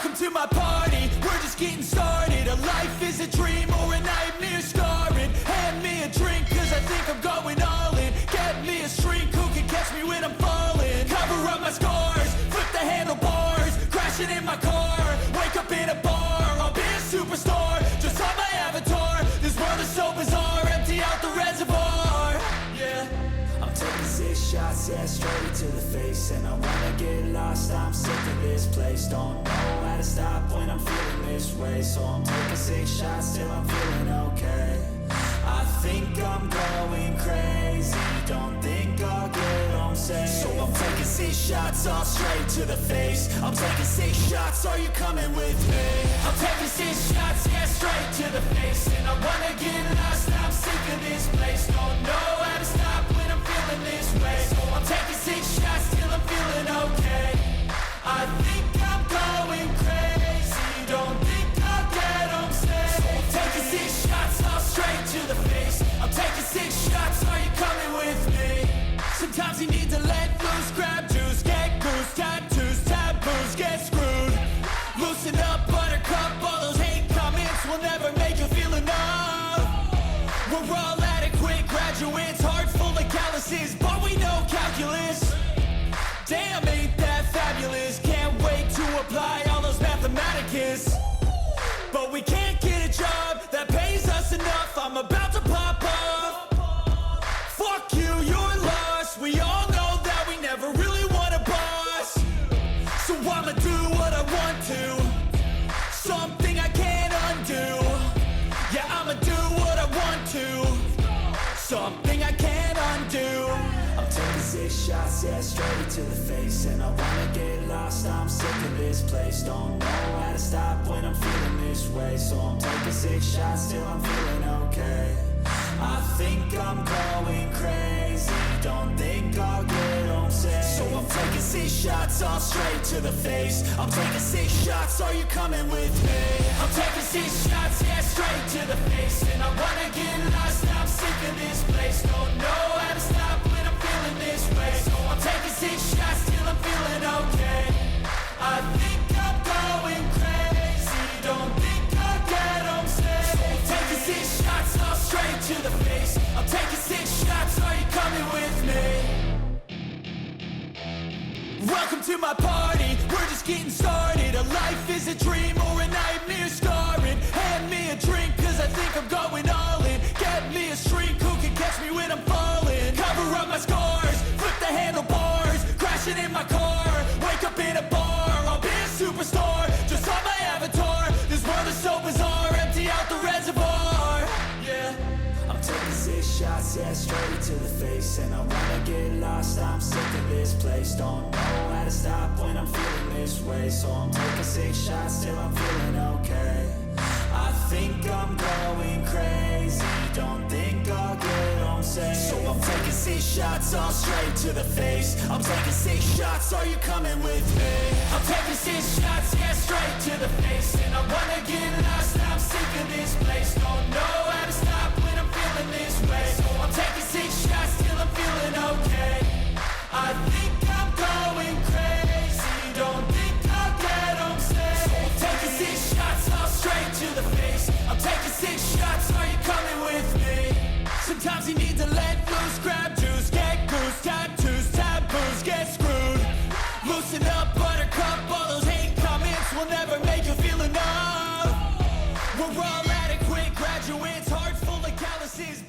Welcome to my party, we're just getting started. A life is a dream or a nightmare scarring. Hand me a drink cause I think I'm going all in. Get me a shrink who can catch me when I'm falling. Cover up my scars, flip the handlebars. Crashing in my car, wake up in a bar. I'll be a superstar, just on my avatar. This world is so bizarre, empty out the reservoir. Yeah, I'm taking 6 shots, yeah, straight to the face. And I wanna get lost, I'm sick of this place. Don't know how to stop when I'm feeling this way. So I'm taking 6 shots till I'm feeling okay. I think I'm going crazy, don't think I'll get home safe. So I'm taking 6 shots, all straight to the face. I'm taking 6 shots, are you coming with me? I'm taking 6 shots, yeah, straight to the face. And I wanna get lost, I'm sick of this place. Don't know how to stop when I'm feeling this way. So I'm taking 6 shots till I'm feeling okay. I think I'm going crazy, don't think I'll get home safe. So I'm taking 6 shots, all straight to the face. I'm taking 6 shots, are you coming with me? Sometimes you need to let loose, grab juice, get goose, tattoos, taboos, get screwed. Loosen up, buttercup, all those hate comments will never make you feel enough. We're all adequate graduates, heart full of calluses, but we know calculus. Damn, ain't that fabulous? Can't wait to apply all those mathematicus. But we can't get a job that pays us enough. I'm about to pop up. Fuck you, you're lost. We all know that we never really want a boss. So I'ma do what I want to, something I can't undo. Yeah, I'ma do what I want to, something I can't undo. I'm taking 6 shots, yeah, straight to the face. And I wanna get lost, I'm sick of this place. Don't know how to stop when I'm feeling this way. So I'm taking 6 shots till I'm feeling okay. I think I'm going crazy, don't think I'll get home safe. So I'm taking 6 shots, all straight to the face. I'm taking 6 shots, are you coming with me? I'm taking 6 shots, yeah, straight to the face. And I wanna get lost, I'm sick of this place. Don't know how to stop when I'm feeling this way. So I'm taking 6 shots till I'm feeling okay. I think I'm going crazy, don't think I'll get home safe. So I'm taking 6 shots, all straight to the face. I'm taking 6 shots, are you coming with me? Welcome to my party, we're just getting started. A life is a dream or a nightmare scarring. Hand me a drink cause I think I'm going all in. Get me a shrink who can catch me when I'm falling. Cover up my scars, flip the handlebars. Crashing in my car, wake up in a bar. I'll be a superstar, just on my avatar. This world is so bizarre, empty out the reservoir. Yeah, I'm taking 6 shots, yeah, straight to the face. And I wanna get lost, I'm sick of this place. Don't know how to stop when I'm feeling this way. So I'm taking 6 shots till I'm feeling okay. I think I'm going crazy, don't think I'll get home safe. So I'm taking 6 shots, all straight to the face. I'm taking 6 shots, are you coming with me? I'm taking 6 shots, yeah, straight to the face. And I wanna get lost, I'm sick of this place. Don't know how to stop when I'm feeling this way. So I'm taking 6 shots till I'm feeling okay. I think I'm going crazy, don't think I'll get home safe. So I'm taking 6 shots, all straight to the face. I'm taking 6 shots, are you coming with me? Sometimes you need to let loose, grab juice, get goose, tattoos, taboos, get screwed. Loosen up, buttercup, all those hate comments will never make you feel enough. We're all adequate graduates, heart full of calluses.